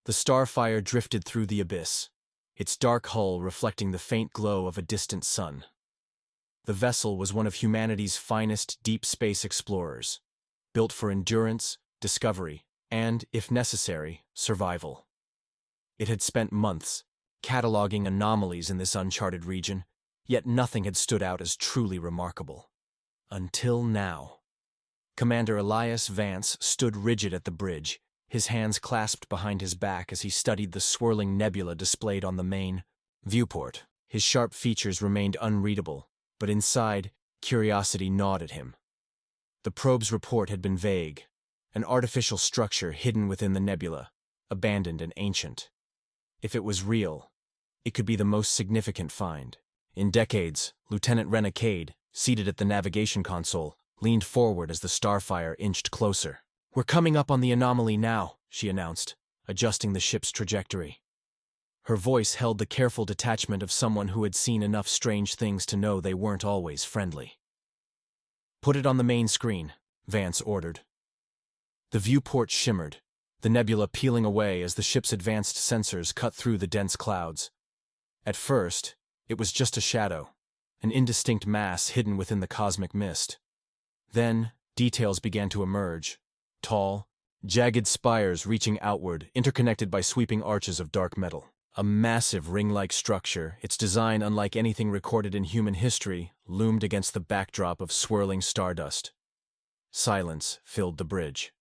The starfire drifted through the abyss, its dark hull reflecting the faint glow of a distant sun. The vessel was one of humanity's finest deep space explorers, built for endurance, discovery, and, if necessary, survival. It had spent months cataloging anomalies in this uncharted region, yet nothing had stood out as truly remarkable. Until now. Commander Elias Vance stood rigid at the bridge, his hands clasped behind his back as he studied the swirling nebula displayed on the main viewport. His sharp features remained unreadable, but inside, curiosity gnawed at him. The probe's report had been vague, an artificial structure hidden within the nebula, abandoned and ancient. If it was real, it could be the most significant find. In decades, Lieutenant Rena Cade, seated at the navigation console, leaned forward as the starfire inched closer. "We're coming up on the anomaly now," she announced, adjusting the ship's trajectory. Her voice held the careful detachment of someone who had seen enough strange things to know they weren't always friendly. "Put it on the main screen," Vance ordered. The viewport shimmered, the nebula peeling away as the ship's advanced sensors cut through the dense clouds. At first, it was just a shadow, an indistinct mass hidden within the cosmic mist. Then, details began to emerge. Tall, jagged spires reaching outward, interconnected by sweeping arches of dark metal. A massive ring-like structure, its design unlike anything recorded in human history, loomed against the backdrop of swirling stardust. Silence filled the bridge.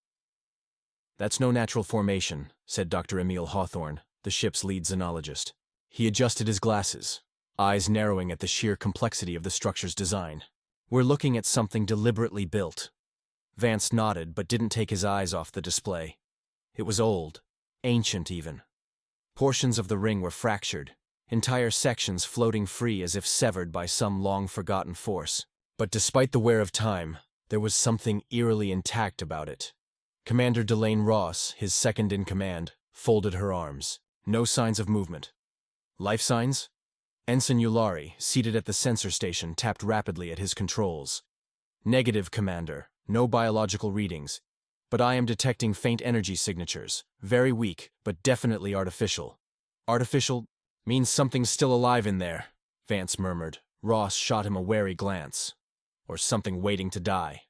"That's no natural formation," said Dr. Emil Hawthorne, the ship's lead xenologist. He adjusted his glasses, eyes narrowing at the sheer complexity of the structure's design. "We're looking at something deliberately built." Vance nodded but didn't take his eyes off the display. It was old, ancient even. Portions of the ring were fractured, entire sections floating free as if severed by some long-forgotten force. But despite the wear of time, there was something eerily intact about it. Commander Delane Ross, his second-in-command, folded her arms. No signs of movement. "Life signs?" Ensign Ulari, seated at the sensor station, tapped rapidly at his controls. "Negative, Commander. No biological readings. But I am detecting faint energy signatures. Very weak, but definitely artificial." "Artificial means something's still alive in there," Vance murmured. Ross shot him a wary glance. "Or something waiting to die."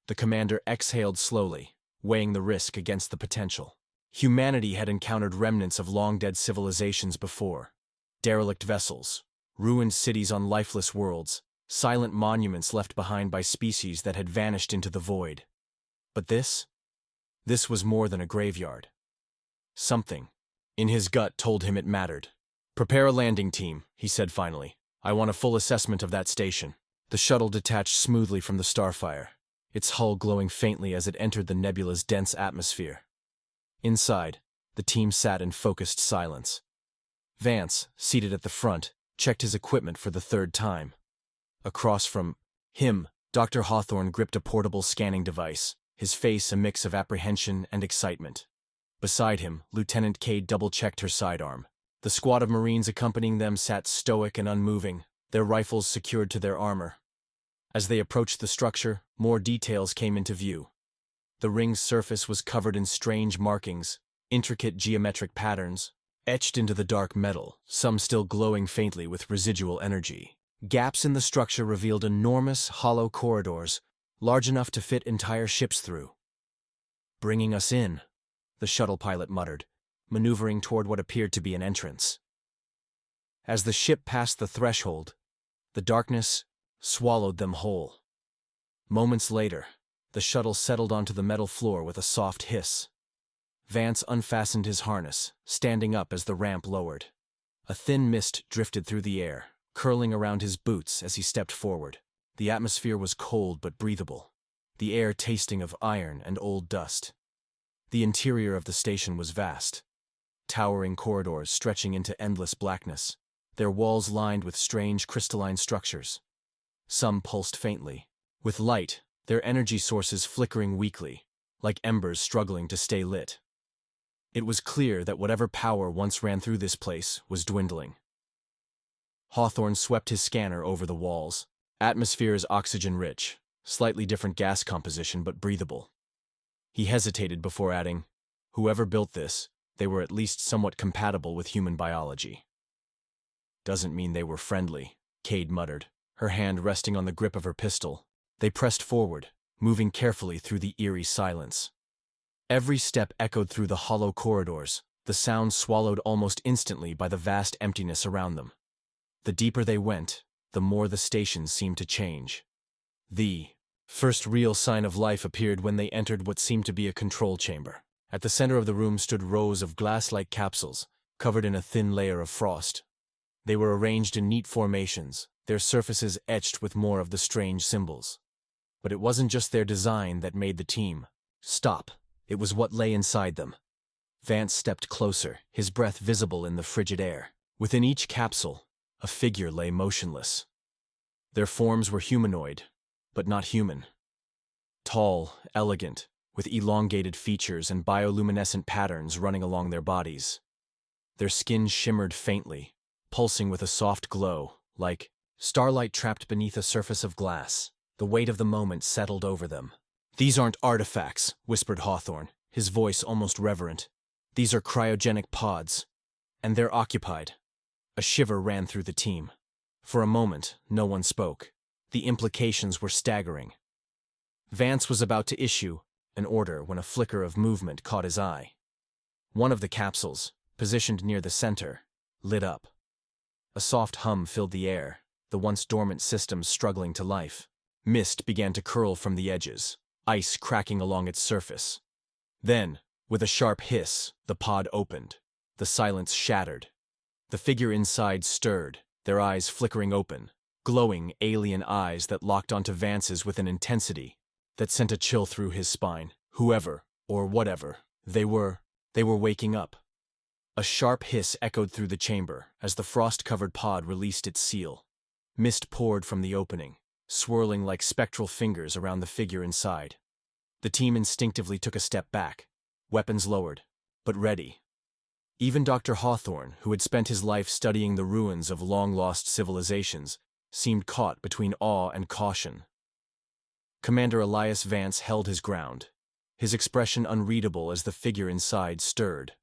The commander exhaled slowly, weighing the risk against the potential. Humanity had encountered remnants of long-dead civilizations before. Derelict vessels, ruined cities on lifeless worlds, silent monuments left behind by species that had vanished into the void. But this was more than a graveyard. Something in his gut told him it mattered. "Prepare a landing team," he said finally. "I want a full assessment of that station." The shuttle detached smoothly from the starfire, its hull glowing faintly as it entered the nebula's dense atmosphere. Inside, the team sat in focused silence. Vance, seated at the front, checked his equipment for the third time. Across from him, Dr. Hawthorne gripped a portable scanning device, his face a mix of apprehension and excitement. Beside him, Lieutenant Cade double-checked her sidearm. The squad of Marines accompanying them sat stoic and unmoving, their rifles secured to their armor. As they approached the structure, more details came into view. The ring's surface was covered in strange markings, intricate geometric patterns, etched into the dark metal, some still glowing faintly with residual energy. Gaps in the structure revealed enormous, hollow corridors, large enough to fit entire ships through. "Bringing us in," the shuttle pilot muttered, maneuvering toward what appeared to be an entrance. As the ship passed the threshold, the darkness swallowed them whole. Moments later, the shuttle settled onto the metal floor with a soft hiss. Vance unfastened his harness, standing up as the ramp lowered. A thin mist drifted through the air, curling around his boots as he stepped forward. The atmosphere was cold but breathable, the air tasting of iron and old dust. The interior of the station was vast, towering corridors stretching into endless blackness, their walls lined with strange crystalline structures. Some pulsed faintly, with light, their energy sources flickering weakly, like embers struggling to stay lit. It was clear that whatever power once ran through this place was dwindling. Hawthorne swept his scanner over the walls. Atmosphere is oxygen-rich, slightly different gas composition but breathable. He hesitated before adding, "Whoever built this they were at least somewhat compatible with human biology. Doesn't mean they were friendly, Cade muttered, her hand resting on the grip of her pistol. They pressed forward, moving carefully through the eerie silence. Every step echoed through the hollow corridors, the sound swallowed almost instantly by the vast emptiness around them. The deeper they went, the more the station seemed to change. The first real sign of life appeared when they entered what seemed to be a control chamber. At the center of the room stood rows of glass-like capsules, covered in a thin layer of frost. They were arranged in neat formations, their surfaces etched with more of the strange symbols. But it wasn't just their design that made the team stop. It was what lay inside them. Vance stepped closer, his breath visible in the frigid air. Within each capsule, a figure lay motionless. Their forms were humanoid, but not human. Tall, elegant, with elongated features and bioluminescent patterns running along their bodies. Their skin shimmered faintly, pulsing with a soft glow, like starlight trapped beneath a surface of glass. The weight of the moment settled over them. "These aren't artifacts," whispered Hawthorne, his voice almost reverent. "These are cryogenic pods, and they're occupied." A shiver ran through the team. For a moment, no one spoke. The implications were staggering. Vance was about to issue an order when a flicker of movement caught his eye. One of the capsules, positioned near the center, lit up. A soft hum filled the air, the once dormant systems struggling to life. Mist began to curl from the edges, ice cracking along its surface. Then, with a sharp hiss, the pod opened. The silence shattered. The figure inside stirred, their eyes flickering open, glowing alien eyes that locked onto Vance's with an intensity that sent a chill through his spine. Whoever, or whatever, they were waking up. A sharp hiss echoed through the chamber as the frost-covered pod released its seal. Mist poured from the opening, swirling like spectral fingers around the figure inside. The team instinctively took a step back, weapons lowered, but ready. Even Dr. Hawthorne, who had spent his life studying the ruins of long-lost civilizations, seemed caught between awe and caution. Commander Elias Vance held his ground, his expression unreadable as the figure inside stirred.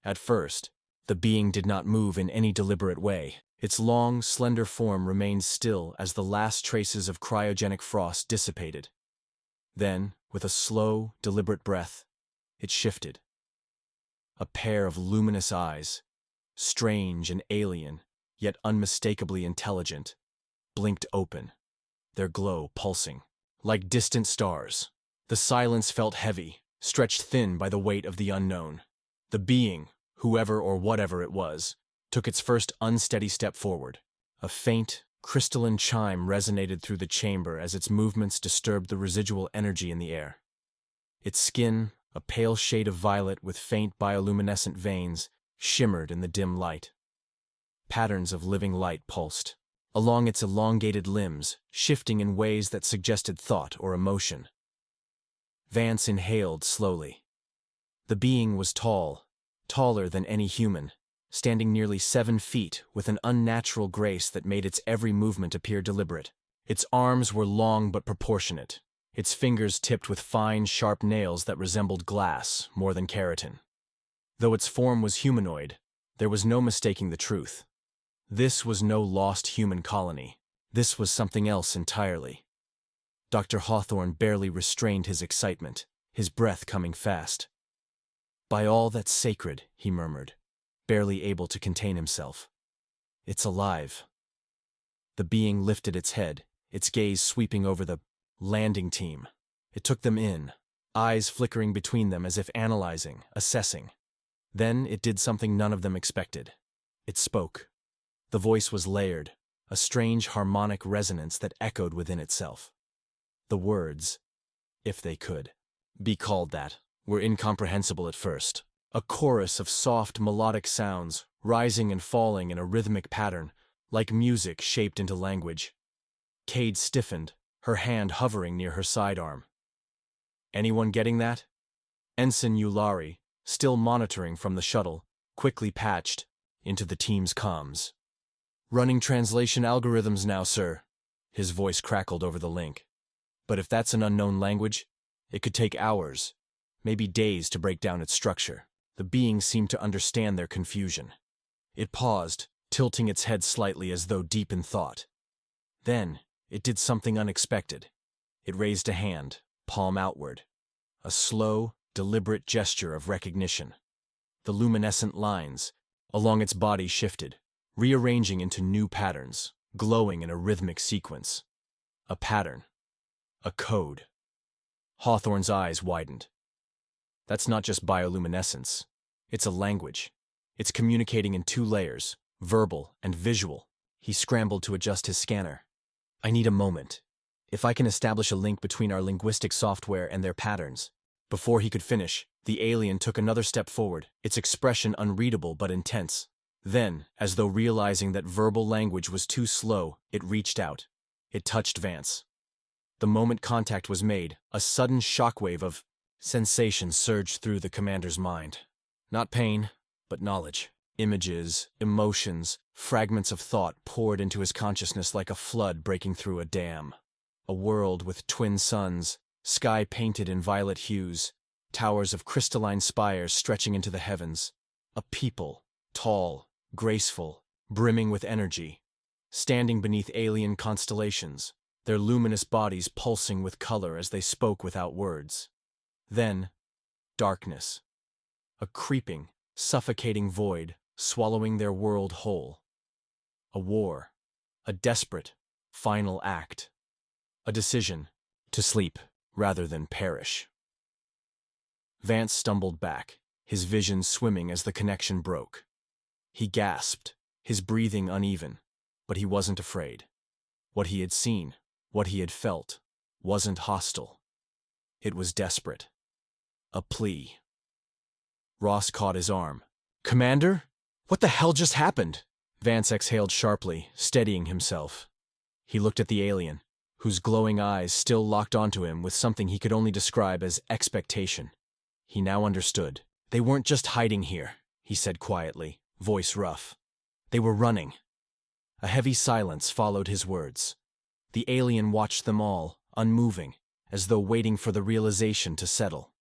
At first, the being did not move in any deliberate way. Its long, slender form remained still as the last traces of cryogenic frost dissipated. Then, with a slow, deliberate breath, it shifted. A pair of luminous eyes, strange and alien, yet unmistakably intelligent, blinked open, their glow pulsing. Like distant stars, the silence felt heavy, stretched thin by the weight of the unknown. The being, whoever or whatever it was, took its first unsteady step forward. A faint, crystalline chime resonated through the chamber as its movements disturbed the residual energy in the air. Its skin, a pale shade of violet with faint bioluminescent veins, shimmered in the dim light. Patterns of living light pulsed along its elongated limbs, shifting in ways that suggested thought or emotion. Vance inhaled slowly. The being was tall, taller than any human, standing nearly 7 feet with an unnatural grace that made its every movement appear deliberate. Its arms were long but proportionate, its fingers tipped with fine, sharp nails that resembled glass more than keratin. Though its form was humanoid, there was no mistaking the truth. This was no lost human colony. This was something else entirely. Dr. Hawthorne barely restrained his excitement, his breath coming fast. "By all that's sacred," he murmured, barely able to contain himself. "It's alive." The being lifted its head, its gaze sweeping over the landing team. It took them in, eyes flickering between them as if analyzing, assessing. Then it did something none of them expected. It spoke. The voice was layered, a strange harmonic resonance that echoed within itself. The words, if they could be called that, were incomprehensible at first. A chorus of soft, melodic sounds, rising and falling in a rhythmic pattern, like music shaped into language. Cade stiffened, her hand hovering near her sidearm. "Anyone getting that?" Ensign Eulari, still monitoring from the shuttle, quickly patched into the team's comms. "Running translation algorithms now, sir." His voice crackled over the link. "But if that's an unknown language, it could take hours, maybe days to break down its structure." The being seemed to understand their confusion. It paused, tilting its head slightly as though deep in thought. Then, it did something unexpected. It raised a hand, palm outward. A slow, deliberate gesture of recognition. The luminescent lines along its body shifted, rearranging into new patterns, glowing in a rhythmic sequence. A pattern. A code. Hawthorne's eyes widened. That's not just bioluminescence. It's a language. It's communicating in two layers, verbal and visual. He scrambled to adjust his scanner. I need a moment. If I can establish a link between our linguistic software and their patterns. Before he could finish, the alien took another step forward, its expression unreadable but intense. Then, as though realizing that verbal language was too slow, it reached out. It touched Vance. The moment contact was made, a sudden shockwave of sensation surged through the commander's mind. Not pain, but knowledge. Images, emotions, fragments of thought poured into his consciousness like a flood breaking through a dam. A world with twin suns, sky painted in violet hues, towers of crystalline spires stretching into the heavens. A people, tall, graceful, brimming with energy, standing beneath alien constellations, their luminous bodies pulsing with color as they spoke without words. Then, darkness. A creeping, suffocating void, swallowing their world whole. A war. A desperate, final act. A decision to sleep rather than perish. Vance stumbled back, his vision swimming as the connection broke. He gasped, his breathing uneven, but he wasn't afraid. What he had seen, what he had felt, wasn't hostile. It was desperate. A plea. Ross caught his arm. Commander? What the hell just happened? Vance exhaled sharply, steadying himself. He looked at the alien, whose glowing eyes still locked onto him with something he could only describe as expectation. He now understood. They weren't just hiding here, he said quietly, voice rough. They were running. A heavy silence followed his words. The alien watched them all, unmoving, as though waiting for the realization to settle.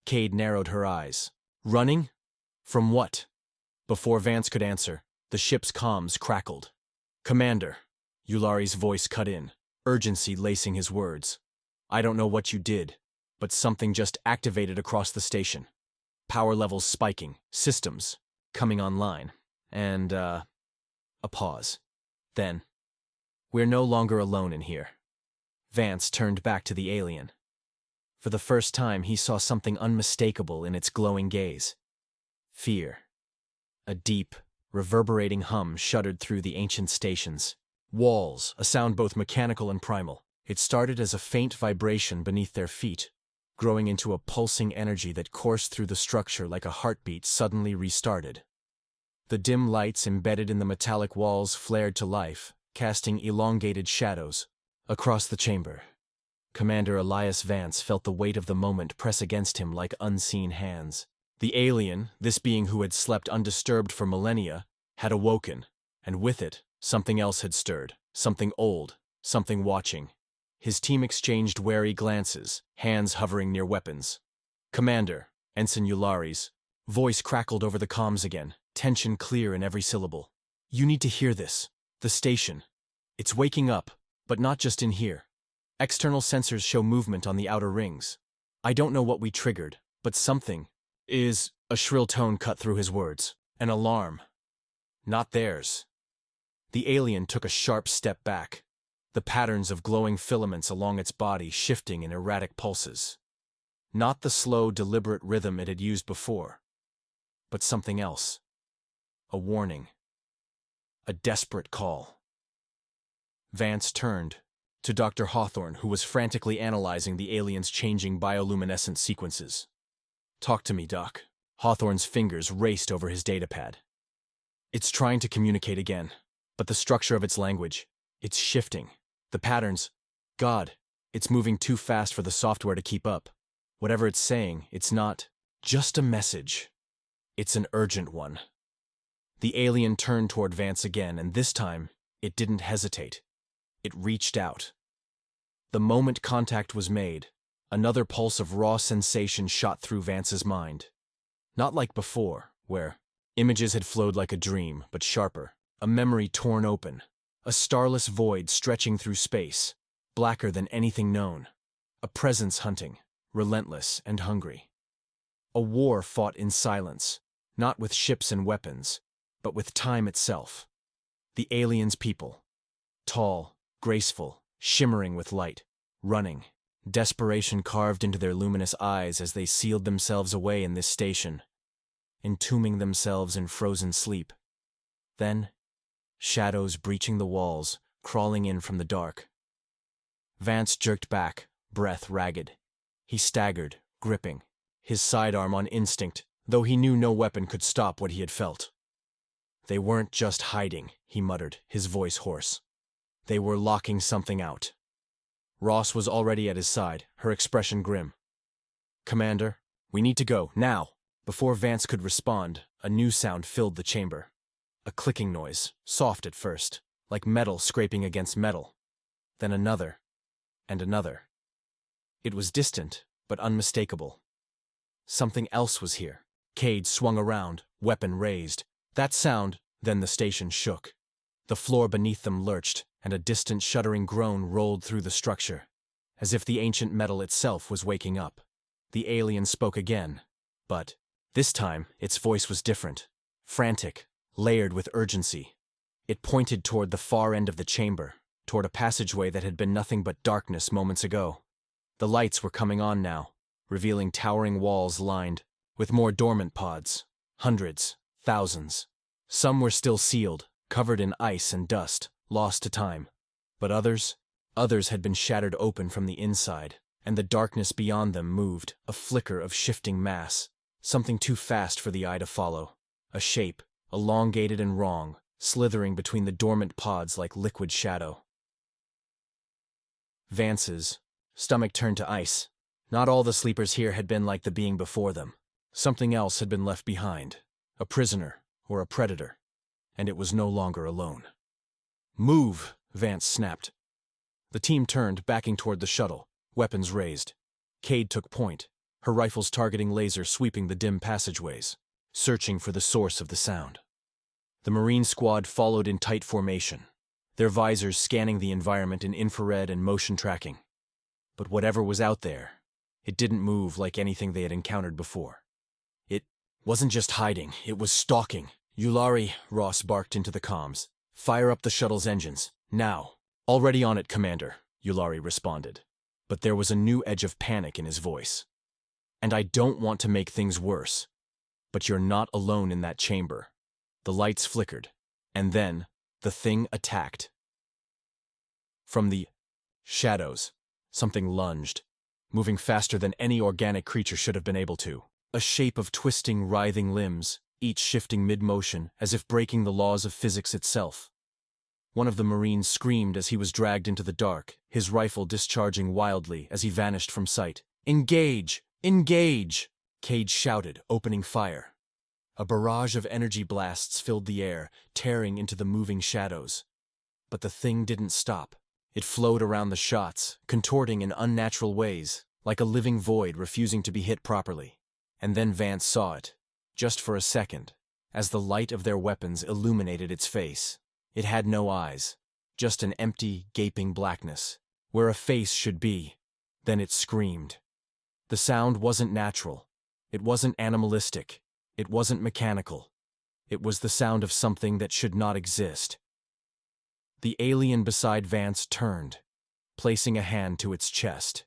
Cade narrowed her eyes. Running? From what? Before Vance could answer, the ship's comms crackled. Commander, Yulari's voice cut in, urgency lacing his words. I don't know what you did, but something just activated across the station. Power levels spiking, systems coming online, and, a pause. Then, we're no longer alone in here. Vance turned back to the alien. For the first time, he saw something unmistakable in its glowing gaze. Fear. A deep, reverberating hum shuddered through the ancient stations. Walls, a sound both mechanical and primal. It started as a faint vibration beneath their feet, growing into a pulsing energy that coursed through the structure like a heartbeat suddenly restarted. The dim lights embedded in the metallic walls flared to life, casting elongated shadows across the chamber. Commander Elias Vance felt the weight of the moment press against him like unseen hands. The alien, this being who had slept undisturbed for millennia, had awoken, and with it, something else had stirred, something old, something watching. His team exchanged wary glances, hands hovering near weapons. Commander, Ensign Yulari's voice crackled over the comms again, tension clear in every syllable. You need to hear this. The station. It's waking up, but not just in here. External sensors show movement on the outer rings. I don't know what we triggered, but something is, a shrill tone cut through his words. An alarm. Not theirs. The alien took a sharp step back, the patterns of glowing filaments along its body shifting in erratic pulses. Not the slow, deliberate rhythm it had used before, but something else. A warning. A desperate call. Vance turned to Dr. Hawthorne, who was frantically analyzing the alien's changing bioluminescent sequences. Talk to me, Doc. Hawthorne's fingers raced over his datapad. It's trying to communicate again, but the structure of its language, it's shifting. The patterns, God, it's moving too fast for the software to keep up. Whatever it's saying, it's not just a message. It's an urgent one. The alien turned toward Vance again, and this time, it didn't hesitate. It reached out. The moment contact was made, another pulse of raw sensation shot through Vance's mind. Not like before, where images had flowed like a dream, but sharper. A memory torn open. A starless void stretching through space, blacker than anything known. A presence hunting, relentless and hungry. A war fought in silence, not with ships and weapons, but with time itself. The aliens' people. Tall, graceful, shimmering with light, running. Desperation carved into their luminous eyes as they sealed themselves away in this station, entombing themselves in frozen sleep. Then, shadows breaching the walls, crawling in from the dark. Vance jerked back, breath ragged. He staggered, gripping, his sidearm on instinct, though he knew no weapon could stop what he had felt. They weren't just hiding, he muttered, his voice hoarse. They were locking something out. Ross was already at his side, her expression grim. "Commander, we need to go, now!" Before Vance could respond, a new sound filled the chamber. A clicking noise, soft at first, like metal scraping against metal. Then another, and another. It was distant, but unmistakable. Something else was here. Cade swung around, weapon raised. That sound, then the station shook. The floor beneath them lurched, and a distant shuddering groan rolled through the structure, as if the ancient metal itself was waking up. The alien spoke again, but this time its voice was different, frantic, layered with urgency. It pointed toward the far end of the chamber, toward a passageway that had been nothing but darkness moments ago. The lights were coming on now, revealing towering walls lined with more dormant pods, hundreds, thousands. Some were still sealed, covered in ice and dust, lost to time. But others had been shattered open from the inside, and the darkness beyond them moved, a flicker of shifting mass, something too fast for the eye to follow. A shape, elongated and wrong, slithering between the dormant pods like liquid shadow. Vance's stomach turned to ice. Not all the sleepers here had been like the being before them. Something else had been left behind, a prisoner or a predator, and it was no longer alone. "Move!" Vance snapped. The team turned, backing toward the shuttle, weapons raised. Cade took point, her rifles targeting laser sweeping the dim passageways, searching for the source of the sound. The Marine squad followed in tight formation, their visors scanning the environment in infrared and motion tracking. But whatever was out there, it didn't move like anything they had encountered before. It wasn't just hiding, it was stalking. "Yulari," Ross barked into the comms. "Fire up the shuttle's engines, now." "Already on it, Commander," Yulari responded. But there was a new edge of panic in his voice. "And I don't want to make things worse, but you're not alone in that chamber." The lights flickered, and then the thing attacked. From the shadows, something lunged, moving faster than any organic creature should have been able to. A shape of twisting, writhing limbs, each shifting mid-motion, as if breaking the laws of physics itself. One of the Marines screamed as he was dragged into the dark, his rifle discharging wildly as he vanished from sight. "Engage! Engage!" Cade shouted, opening fire. A barrage of energy blasts filled the air, tearing into the moving shadows. But the thing didn't stop. It flowed around the shots, contorting in unnatural ways, like a living void refusing to be hit properly. And then Vance saw it, just for a second, as the light of their weapons illuminated its face. It had no eyes, just an empty, gaping blackness, where a face should be. Then it screamed. The sound wasn't natural. It wasn't animalistic. It wasn't mechanical. It was the sound of something that should not exist. The alien beside Vance turned, placing a hand to its chest.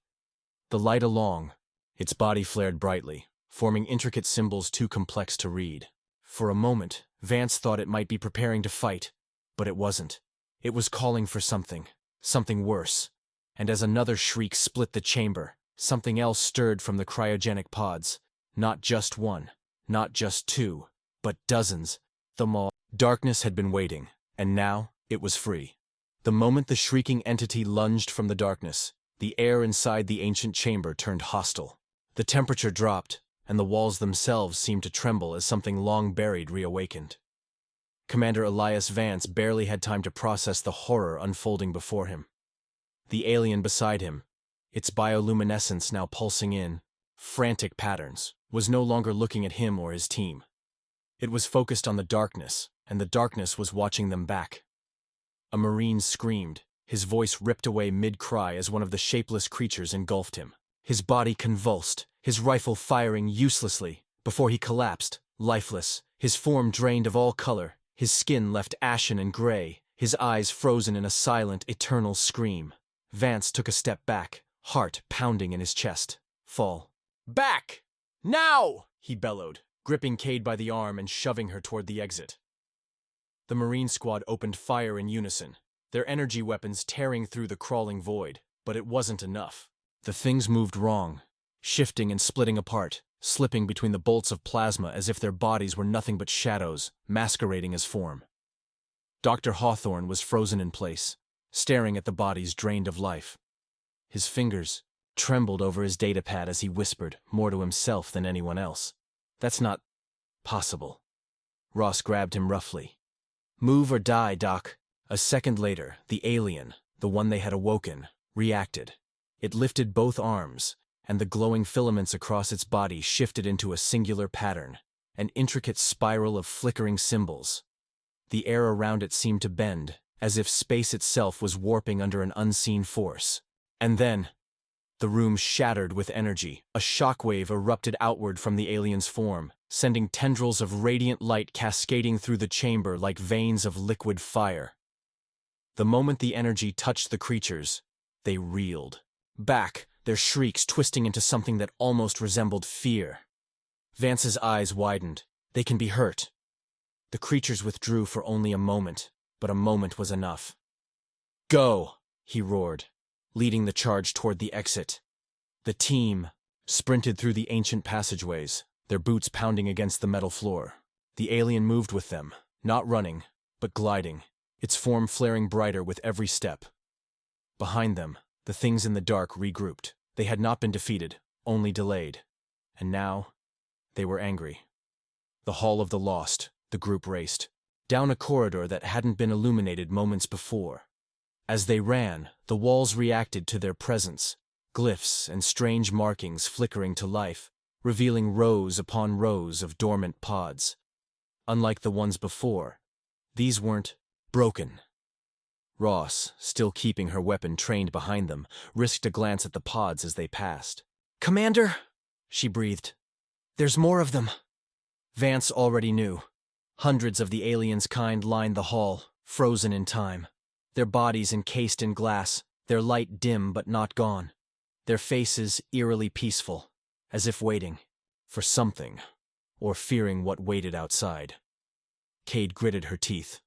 The light along, its body flared brightly, forming intricate symbols too complex to read. For a moment, Vance thought it might be preparing to fight, but it wasn't. It was calling for something worse. And as another shriek split the chamber, something else stirred from the cryogenic pods. Not just one, not just two, but dozens. The maw. Darkness had been waiting, and now it was free. The moment the shrieking entity lunged from the darkness, the air inside the ancient chamber turned hostile. The temperature dropped, and the walls themselves seemed to tremble as something long buried reawakened. Commander Elias Vance barely had time to process the horror unfolding before him. The alien beside him, its bioluminescence now pulsing in frantic patterns, was no longer looking at him or his team. It was focused on the darkness, and the darkness was watching them back. A Marine screamed, his voice ripped away mid-cry as one of the shapeless creatures engulfed him. His body convulsed, his rifle firing uselessly, before he collapsed, lifeless, his form drained of all color, his skin left ashen and gray, his eyes frozen in a silent, eternal scream. Vance took a step back, heart pounding in his chest. Fall. "Back! Now!" he bellowed, gripping Cade by the arm and shoving her toward the exit. The Marine squad opened fire in unison, their energy weapons tearing through the crawling void, but it wasn't enough. The things moved wrong, shifting and splitting apart, slipping between the bolts of plasma as if their bodies were nothing but shadows, masquerading as form. Dr. Hawthorne was frozen in place, staring at the bodies drained of life. His fingers trembled over his datapad as he whispered, more to himself than anyone else. "That's not possible." Ross grabbed him roughly. "Move or die, Doc." A second later, the alien, the one they had awoken, reacted. It lifted both arms, and the glowing filaments across its body shifted into a singular pattern, an intricate spiral of flickering symbols. The air around it seemed to bend, as if space itself was warping under an unseen force. And then, the room shattered with energy. A shockwave erupted outward from the alien's form, sending tendrils of radiant light cascading through the chamber like veins of liquid fire. The moment the energy touched the creatures, they reeled. Back, their shrieks twisting into something that almost resembled fear. Vance's eyes widened. They can be hurt. The creatures withdrew for only a moment, but a moment was enough. "Go!" he roared, leading the charge toward the exit. The team sprinted through the ancient passageways, their boots pounding against the metal floor. The alien moved with them, not running, but gliding, its form flaring brighter with every step. Behind them, the things in the dark regrouped. They had not been defeated, only delayed. And now, they were angry. The Hall of the Lost, the group raced, down a corridor that hadn't been illuminated moments before. As they ran, the walls reacted to their presence, glyphs and strange markings flickering to life, revealing rows upon rows of dormant pods. Unlike the ones before, these weren't broken. Ross, still keeping her weapon trained behind them, risked a glance at the pods as they passed. "Commander," she breathed, "there's more of them." Vance already knew. Hundreds of the aliens' kind lined the hall, frozen in time. Their bodies encased in glass, their light dim but not gone. Their faces eerily peaceful, as if waiting for something, or fearing what waited outside. Cade gritted her teeth.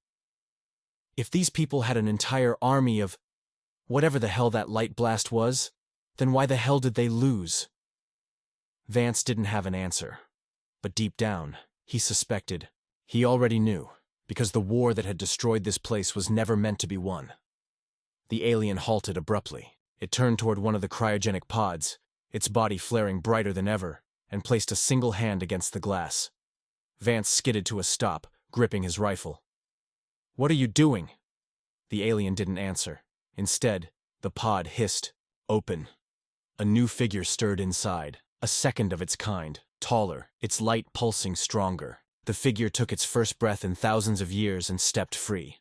If these people had an entire army of whatever the hell that light blast was, then why the hell did they lose? Vance didn't have an answer, but deep down, he suspected. He already knew, because the war that had destroyed this place was never meant to be won. The alien halted abruptly. It turned toward one of the cryogenic pods, its body flaring brighter than ever, and placed a single hand against the glass. Vance skidded to a stop, gripping his rifle. "What are you doing?" The alien didn't answer. Instead, the pod hissed, "Open." A new figure stirred inside, a second of its kind, taller, its light pulsing stronger. The figure took its first breath in thousands of years and stepped free.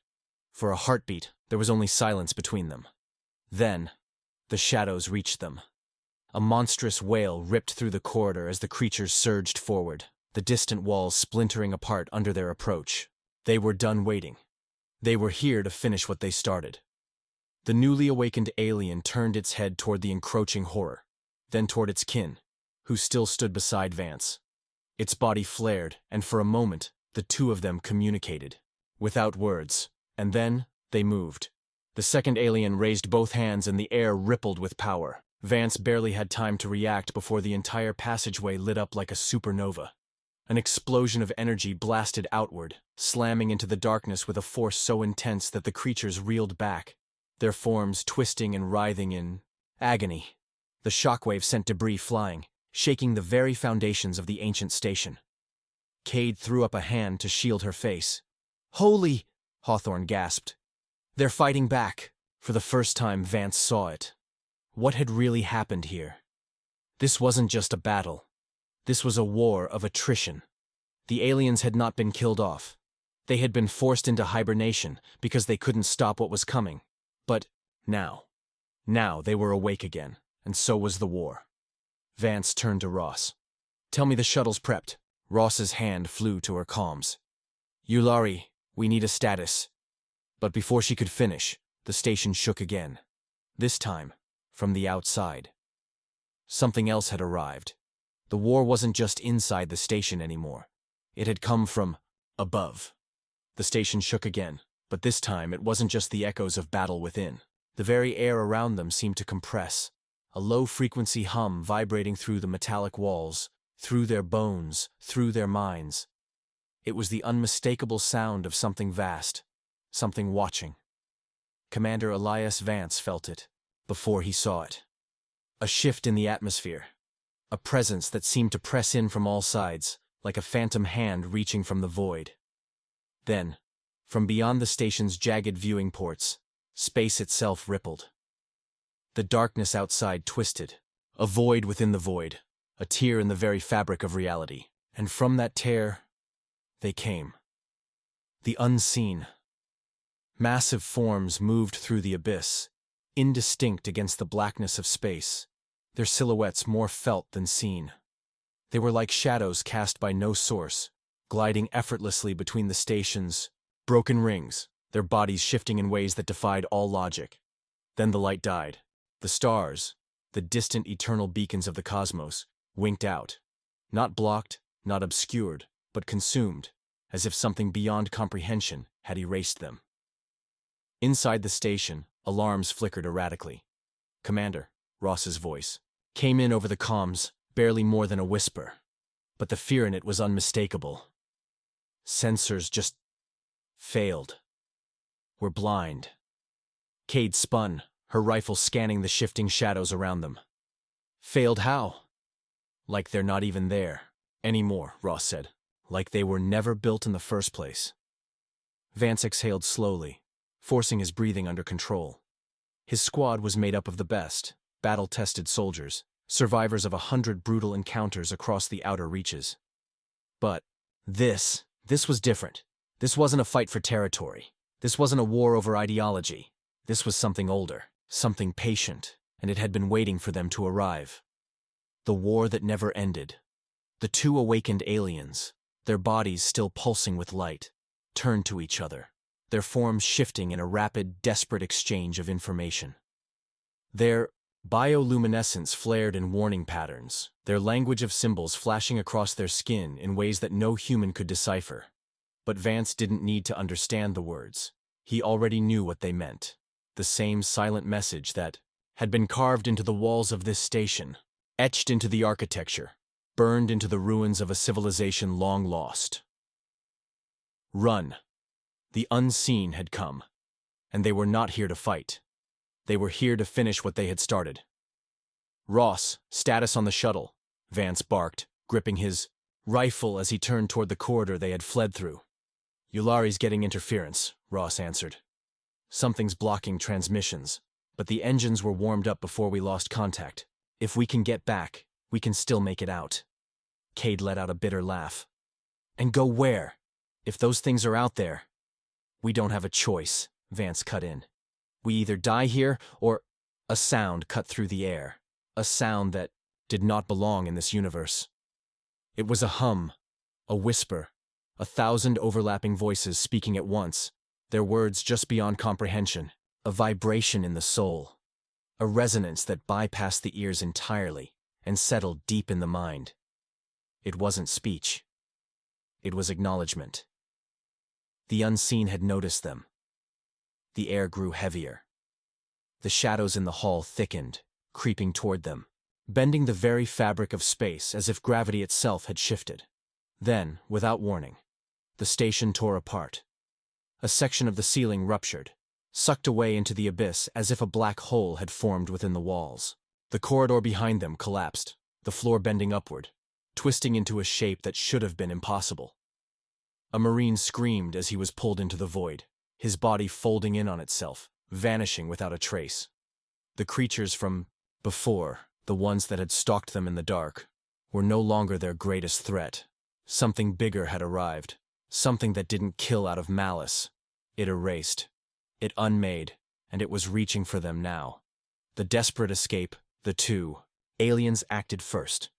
For a heartbeat, there was only silence between them. Then, the shadows reached them. A monstrous wail ripped through the corridor as the creatures surged forward, the distant walls splintering apart under their approach. They were done waiting. They were here to finish what they started. The newly awakened alien turned its head toward the encroaching horror, then toward its kin, who still stood beside Vance. Its body flared, and for a moment, the two of them communicated, without words, and then they moved. The second alien raised both hands and the air rippled with power. Vance barely had time to react before the entire passageway lit up like a supernova. An explosion of energy blasted outward, slamming into the darkness with a force so intense that the creatures reeled back, their forms twisting and writhing in agony. The shockwave sent debris flying, shaking the very foundations of the ancient station. Cade threw up a hand to shield her face. "Holy!" Hawthorne gasped. "They're fighting back." For the first time, Vance saw it. What had really happened here? This wasn't just a battle. This was a war of attrition. The aliens had not been killed off. They had been forced into hibernation because they couldn't stop what was coming. But now they were awake again, and so was the war. Vance turned to Ross. "Tell me the shuttle's prepped." Ross's hand flew to her comms. "Yulari, we need a status." But before she could finish, the station shook again. This time, from the outside. Something else had arrived. The war wasn't just inside the station anymore. It had come from above. The station shook again, but this time it wasn't just the echoes of battle within. The very air around them seemed to compress, a low-frequency hum vibrating through the metallic walls, through their bones, through their minds. It was the unmistakable sound of something vast, something watching. Commander Elias Vance felt it, before he saw it. A shift in the atmosphere. A presence that seemed to press in from all sides, like a phantom hand reaching from the void. Then, from beyond the station's jagged viewing ports, space itself rippled. The darkness outside twisted, a void within the void, a tear in the very fabric of reality. And from that tear, they came. The unseen. Massive forms moved through the abyss, indistinct against the blackness of space, their silhouettes more felt than seen. They were like shadows cast by no source, gliding effortlessly between the station's broken rings, their bodies shifting in ways that defied all logic. Then the light died. The stars, the distant eternal beacons of the cosmos, winked out. Not blocked, not obscured, but consumed, as if something beyond comprehension had erased them. Inside the station, alarms flickered erratically. "Commander," Ross's voice, came in over the comms, barely more than a whisper. But the fear in it was unmistakable. Sensors just failed. We're blind. Cade spun, her rifle scanning the shifting shadows around them. "Failed how?" "Like they're not even there anymore," Ross said. "Like they were never built in the first place." Vance exhaled slowly, forcing his breathing under control. His squad was made up of the best, battle-tested soldiers, survivors of 100 brutal encounters across the outer reaches. But this was different. This wasn't a fight for territory. This wasn't a war over ideology. This was something older, something patient, and it had been waiting for them to arrive. The war that never ended. The two awakened aliens, their bodies still pulsing with light, turned to each other, their forms shifting in a rapid, desperate exchange of information. Their bioluminescence flared in warning patterns, their language of symbols flashing across their skin in ways that no human could decipher. But Vance didn't need to understand the words. He already knew what they meant. The same silent message that had been carved into the walls of this station, etched into the architecture, burned into the ruins of a civilization long lost. Run. The unseen had come, and they were not here to fight. They were here to finish what they had started. "Ross, status on the shuttle," Vance barked, gripping his rifle as he turned toward the corridor they had fled through. "Yulari's getting interference," Ross answered. "Something's blocking transmissions, but the engines were warmed up before we lost contact. If we can get back, we can still make it out." Cade let out a bitter laugh. "And go where? If those things are out there." "We don't have a choice," Vance cut in. "We either die here or—" A sound cut through the air, a sound that did not belong in this universe. It was a hum, a whisper, 1,000 overlapping voices speaking at once, their words just beyond comprehension, a vibration in the soul, a resonance that bypassed the ears entirely and settled deep in the mind. It wasn't speech. It was acknowledgement. The unseen had noticed them. The air grew heavier. The shadows in the hall thickened, creeping toward them, bending the very fabric of space as if gravity itself had shifted. Then, without warning, the station tore apart. A section of the ceiling ruptured, sucked away into the abyss as if a black hole had formed within the walls. The corridor behind them collapsed, the floor bending upward, twisting into a shape that should have been impossible. A Marine screamed as he was pulled into the void, his body folding in on itself, vanishing without a trace. The creatures from before, the ones that had stalked them in the dark, were no longer their greatest threat. Something bigger had arrived, something that didn't kill out of malice. It erased, it unmade, and it was reaching for them now. The desperate escape, the two aliens acted first.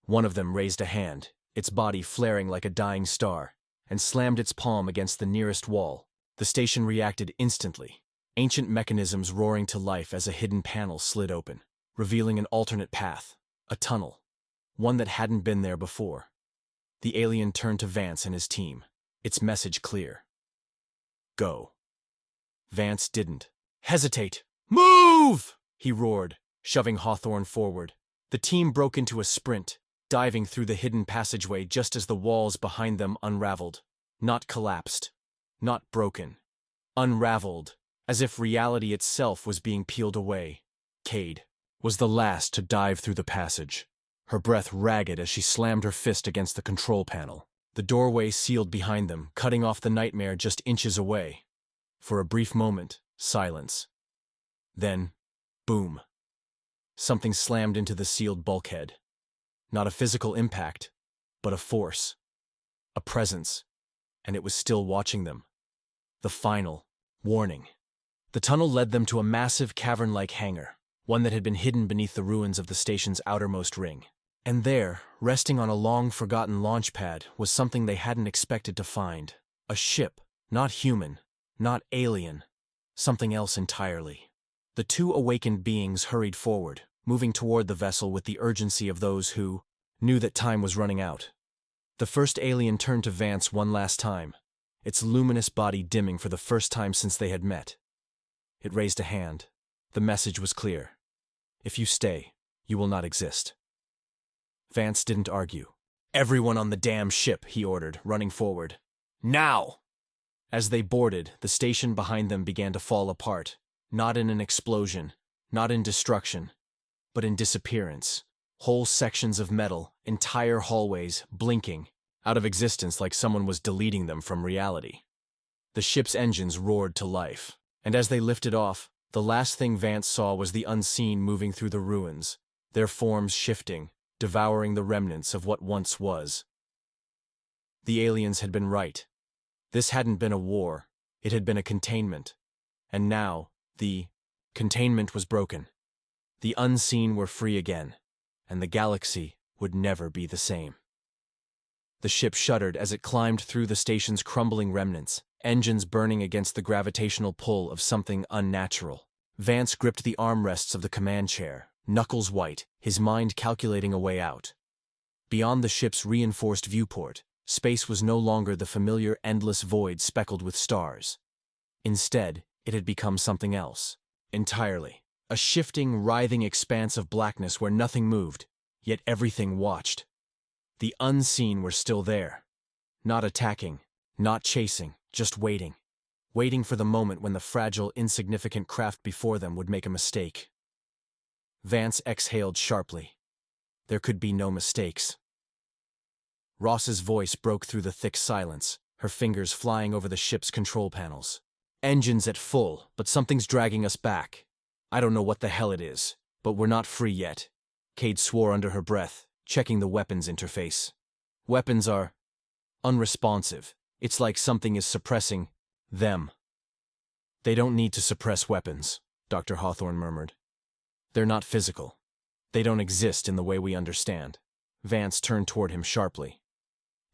One of them raised a hand, its body flaring like a dying star, and slammed its palm against the nearest wall. The station reacted instantly, ancient mechanisms roaring to life as a hidden panel slid open, revealing an alternate path, a tunnel, one that hadn't been there before. The alien turned to Vance and his team, its message clear. Go. Vance didn't hesitate. Move! He roared, shoving Hawthorne forward. The team broke into a sprint, diving through the hidden passageway just as the walls behind them unraveled. Not collapsed, not broken. Unraveled, as if reality itself was being peeled away. Cade was the last to dive through the passage, her breath ragged as she slammed her fist against the control panel. The doorway sealed behind them, cutting off the nightmare just inches away. For a brief moment, silence. Then, boom. Something slammed into the sealed bulkhead. Not a physical impact, but a force. A presence. And it was still watching them. The final warning. The tunnel led them to a massive cavern-like hangar, one that had been hidden beneath the ruins of the station's outermost ring. And there, resting on a long-forgotten launch pad, was something they hadn't expected to find. A ship, not human, not alien, something else entirely. The two awakened beings hurried forward, moving toward the vessel with the urgency of those who knew that time was running out. The first alien turned to Vance one last time, its luminous body dimming for the first time since they had met. It raised a hand. The message was clear. If you stay, you will not exist. Vance didn't argue. Everyone on the damn ship, he ordered, running forward. Now! As they boarded, the station behind them began to fall apart, not in an explosion, not in destruction, but in disappearance. Whole sections of metal, entire hallways, blinking, out of existence like someone was deleting them from reality. The ship's engines roared to life, and as they lifted off, the last thing Vance saw was the unseen moving through the ruins, their forms shifting, devouring the remnants of what once was. The aliens had been right. This hadn't been a war, it had been a containment. And now, the containment was broken. The unseen were free again, and the galaxy would never be the same. The ship shuddered as it climbed through the station's crumbling remnants, engines burning against the gravitational pull of something unnatural. Vance gripped the armrests of the command chair, knuckles white, his mind calculating a way out. Beyond the ship's reinforced viewport, space was no longer the familiar endless void speckled with stars. Instead, it had become something else, entirely. A shifting, writhing expanse of blackness where nothing moved, yet everything watched. The unseen were still there. Not attacking, not chasing, just waiting. Waiting for the moment when the fragile, insignificant craft before them would make a mistake. Vance exhaled sharply. There could be no mistakes. Ross's voice broke through the thick silence, her fingers flying over the ship's control panels. Engines at full, but something's dragging us back. I don't know what the hell it is, but we're not free yet. Cade swore under her breath, checking the weapons interface. Weapons are unresponsive. It's like something is suppressing them. They don't need to suppress weapons, Dr. Hawthorne murmured. They're not physical. They don't exist in the way we understand. Vance turned toward him sharply.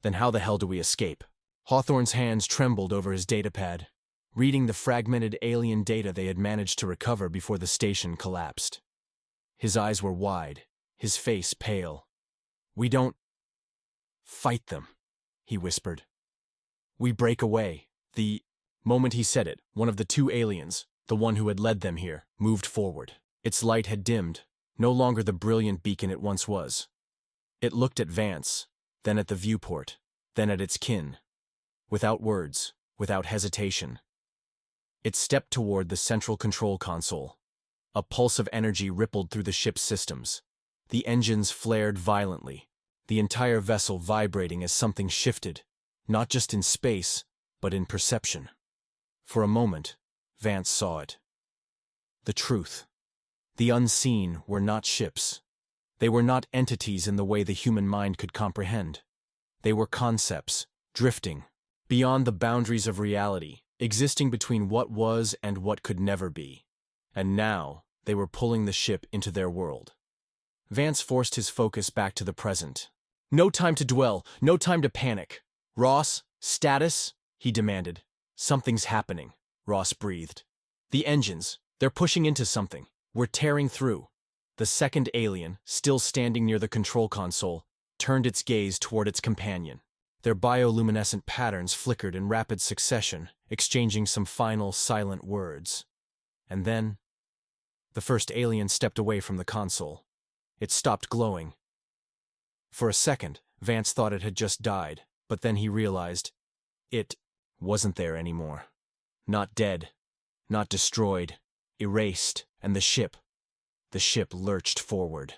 Then how the hell do we escape? Hawthorne's hands trembled over his datapad, reading the fragmented alien data they had managed to recover before the station collapsed. His eyes were wide, his face pale. We don't fight them, he whispered. We break away. The moment he said it, one of the two aliens, the one who had led them here, moved forward. Its light had dimmed, no longer the brilliant beacon it once was. It looked at Vance, then at the viewport, then at its kin. Without words, without hesitation. It stepped toward the central control console. A pulse of energy rippled through the ship's systems. The engines flared violently, the entire vessel vibrating as something shifted, not just in space, but in perception. For a moment, Vance saw it. The truth. The unseen were not ships. They were not entities in the way the human mind could comprehend. They were concepts, drifting, beyond the boundaries of reality, existing between what was and what could never be. And now, they were pulling the ship into their world. Vance forced his focus back to the present. No time to dwell, no time to panic. Ross, status? He demanded. Something's happening, Ross breathed. The engines, they're pushing into something. We're tearing through. The second alien, still standing near the control console, turned its gaze toward its companion. Their bioluminescent patterns flickered in rapid succession, exchanging some final, silent words. And then, the first alien stepped away from the console. It stopped glowing. For a second, Vance thought it had just died, but then he realized it wasn't there anymore. Not dead, not destroyed, erased, and the ship lurched forward.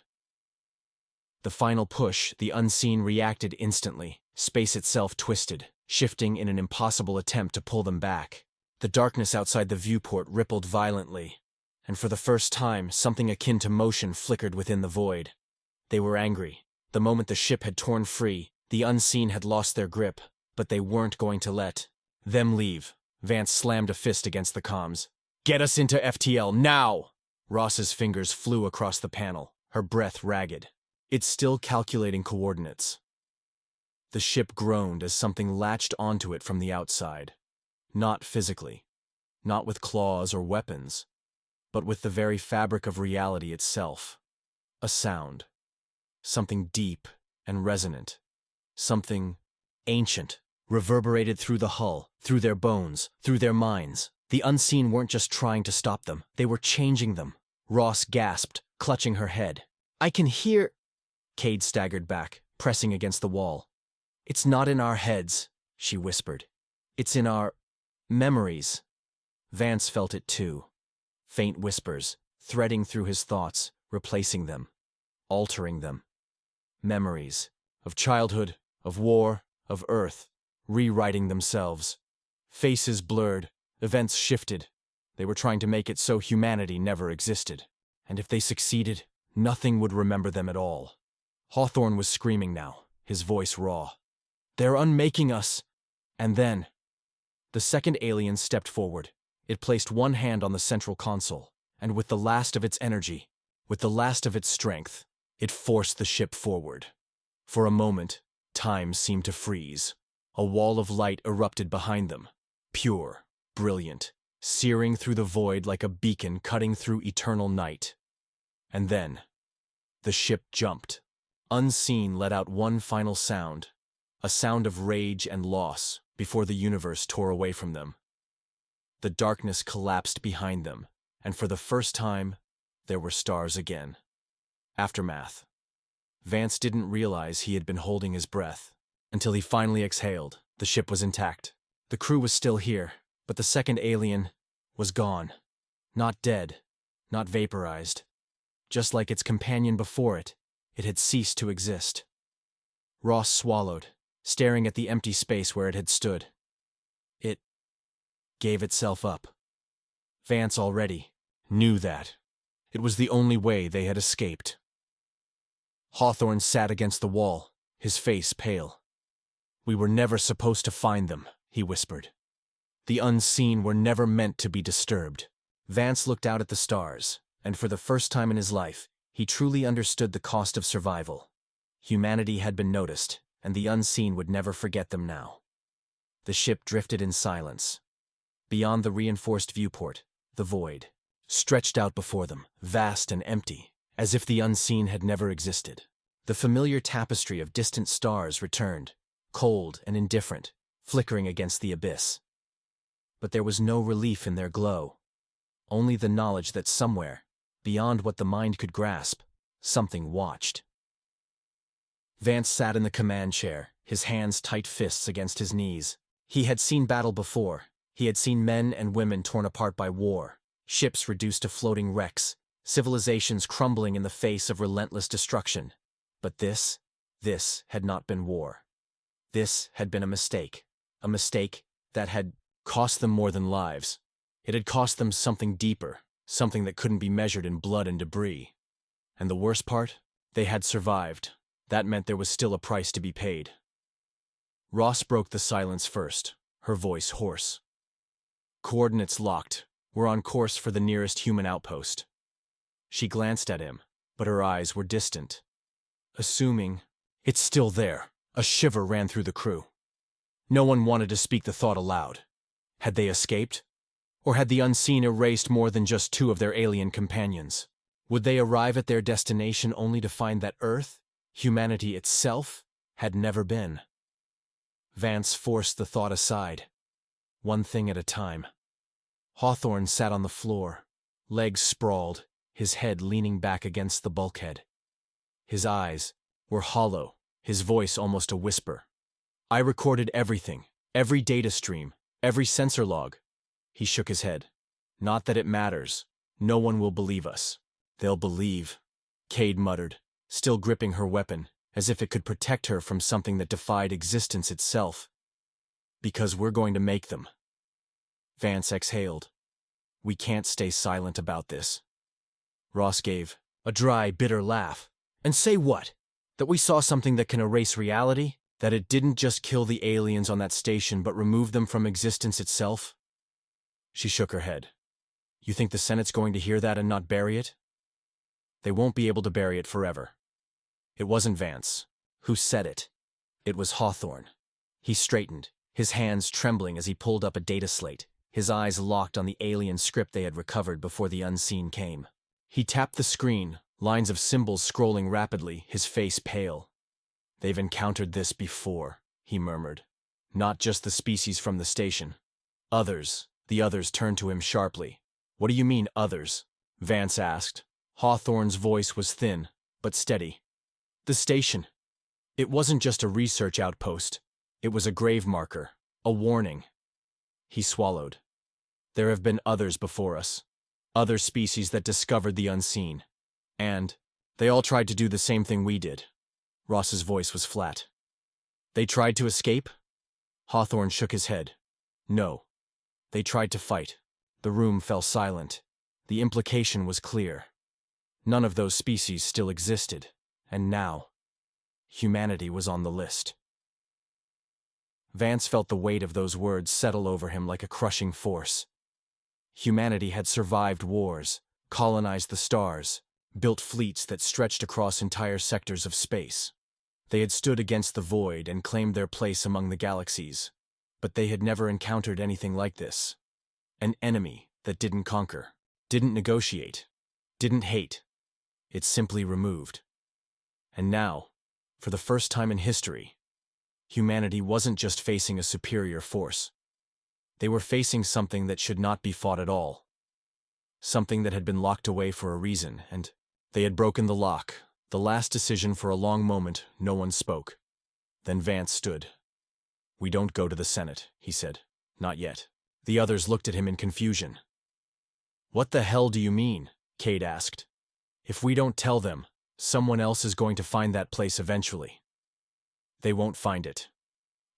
The final push, the unseen reacted instantly. Space itself twisted, shifting in an impossible attempt to pull them back. The darkness outside the viewport rippled violently, and for the first time, something akin to motion flickered within the void. They were angry. The moment the ship had torn free, the unseen had lost their grip, but they weren't going to let them leave. Vance slammed a fist against the comms. Get us into FTL, now! Ross's fingers flew across the panel, her breath ragged. It's still calculating coordinates. The ship groaned as something latched onto it from the outside. Not physically, not with claws or weapons, but with the very fabric of reality itself. A sound. Something deep and resonant. Something ancient, reverberated through the hull, through their bones, through their minds. The unseen weren't just trying to stop them, they were changing them. Ross gasped, clutching her head. I can hear... Cade staggered back, pressing against the wall. It's not in our heads, she whispered. It's in our memories. Vance felt it too. Faint whispers, threading through his thoughts, replacing them, altering them. Memories. Of childhood, of war, of Earth, rewriting themselves. Faces blurred, events shifted. They were trying to make it so humanity never existed. And if they succeeded, nothing would remember them at all. Hawthorne was screaming now, his voice raw. They're unmaking us! And then, the second alien stepped forward. It placed one hand on the central console, and with the last of its energy, with the last of its strength, it forced the ship forward. For a moment, time seemed to freeze. A wall of light erupted behind them. Pure, brilliant, searing through the void like a beacon cutting through eternal night. And then, the ship jumped. Unseen let out one final sound, a sound of rage and loss before the universe tore away from them. The darkness collapsed behind them, and for the first time, there were stars again. Aftermath. Vance didn't realize he had been holding his breath until he finally exhaled. The ship was intact. The crew was still here, but the second alien was gone. Not dead, not vaporized. Just like its companion before it, it had ceased to exist. Ross swallowed, staring at the empty space where it had stood. It gave itself up. Vance already knew that. It was the only way they had escaped. Hawthorne sat against the wall, his face pale. We were never supposed to find them, he whispered. The unseen were never meant to be disturbed. Vance looked out at the stars, and for the first time in his life, he truly understood the cost of survival. Humanity had been noticed, and the unseen would never forget them now. The ship drifted in silence. Beyond the reinforced viewport, the void stretched out before them, vast and empty, as if the unseen had never existed. The familiar tapestry of distant stars returned, cold and indifferent, flickering against the abyss. But there was no relief in their glow, only the knowledge that somewhere, beyond what the mind could grasp, something watched. Vance sat in the command chair, his hands tight fists against his knees. He had seen battle before. He had seen men and women torn apart by war, ships reduced to floating wrecks, civilizations crumbling in the face of relentless destruction. But this had not been war. This had been a mistake that had cost them more than lives. It had cost them something deeper, something that couldn't be measured in blood and debris. And the worst part? They had survived. That meant there was still a price to be paid. Ross broke the silence first, her voice hoarse. Coordinates locked. We're on course for the nearest human outpost. She glanced at him, but her eyes were distant. Assuming it's still there, a shiver ran through the crew. No one wanted to speak the thought aloud. Had they escaped? Or had the unseen erased more than just two of their alien companions? Would they arrive at their destination only to find that Earth, humanity itself, had never been? Vance forced the thought aside. One thing at a time. Hawthorne sat on the floor, legs sprawled, his head leaning back against the bulkhead. His eyes were hollow, his voice almost a whisper. I recorded everything, every data stream, every sensor log. He shook his head. Not that it matters. No one will believe us. They'll believe, Cade muttered, still gripping her weapon, as if it could protect her from something that defied existence itself. Because we're going to make them. Vance exhaled. We can't stay silent about this. Ross gave a dry, bitter laugh. And say what? That we saw something that can erase reality? That it didn't just kill the aliens on that station but remove them from existence itself? She shook her head. You think the Senate's going to hear that and not bury it? They won't be able to bury it forever. It wasn't Vance who said it. It was Hawthorne. He straightened, his hands trembling as he pulled up a data slate, his eyes locked on the alien script they had recovered before the unseen came. He tapped the screen, lines of symbols scrolling rapidly, his face pale. They've encountered this before, he murmured. Not just the species from the station. Others. The others turned to him sharply. What do you mean, others? Vance asked. Hawthorne's voice was thin, but steady. The station. It wasn't just a research outpost. It was a grave marker, a warning. He swallowed. There have been others before us. Other species that discovered the unseen. And they all tried to do the same thing we did. Ross's voice was flat. They tried to escape? Hawthorne shook his head. No. They tried to fight. The room fell silent. The implication was clear. None of those species still existed. And now, humanity was on the list. Vance felt the weight of those words settle over him like a crushing force. Humanity had survived wars, colonized the stars, built fleets that stretched across entire sectors of space. They had stood against the void and claimed their place among the galaxies. But they had never encountered anything like this. An enemy that didn't conquer, didn't negotiate, didn't hate. It simply removed. And now, for the first time in history, humanity wasn't just facing a superior force. They were facing something that should not be fought at all. Something that had been locked away for a reason, and they had broken the lock. The last decision. For a long moment, no one spoke. Then Vance stood. We don't go to the Senate, he said. Not yet. The others looked at him in confusion. What the hell do you mean? Cade asked. If we don't tell them, someone else is going to find that place eventually. They won't find it.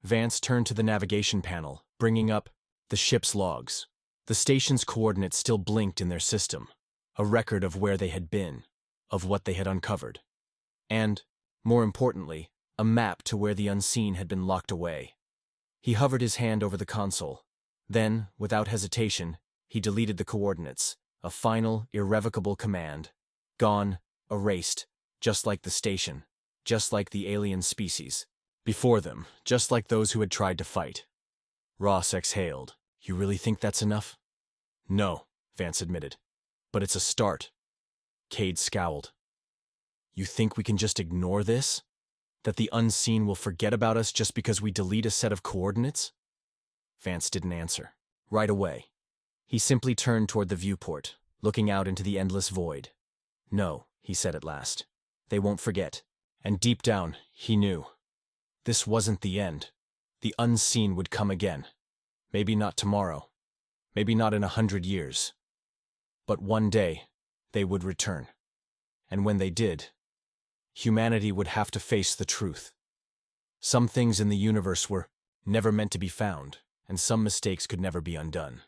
Vance turned to the navigation panel, bringing up the ship's logs. The station's coordinates still blinked in their system, a record of where they had been, of what they had uncovered. And, more importantly, a map to where the unseen had been locked away. He hovered his hand over the console. Then, without hesitation, he deleted the coordinates, a final, irrevocable command. Gone, erased, just like the station, just like the alien species. Before them, just like those who had tried to fight. Ross exhaled. You really think that's enough? No, Vance admitted. But it's a start. Cade scowled. You think we can just ignore this? That the unseen will forget about us just because we delete a set of coordinates? Vance didn't answer. Right away. He simply turned toward the viewport, looking out into the endless void. No, he said at last. They won't forget. And deep down, he knew. This wasn't the end. The unseen would come again. Maybe not tomorrow. Maybe not in 100 years. But one day, they would return. And when they did, humanity would have to face the truth. Some things in the universe were never meant to be found, and some mistakes could never be undone.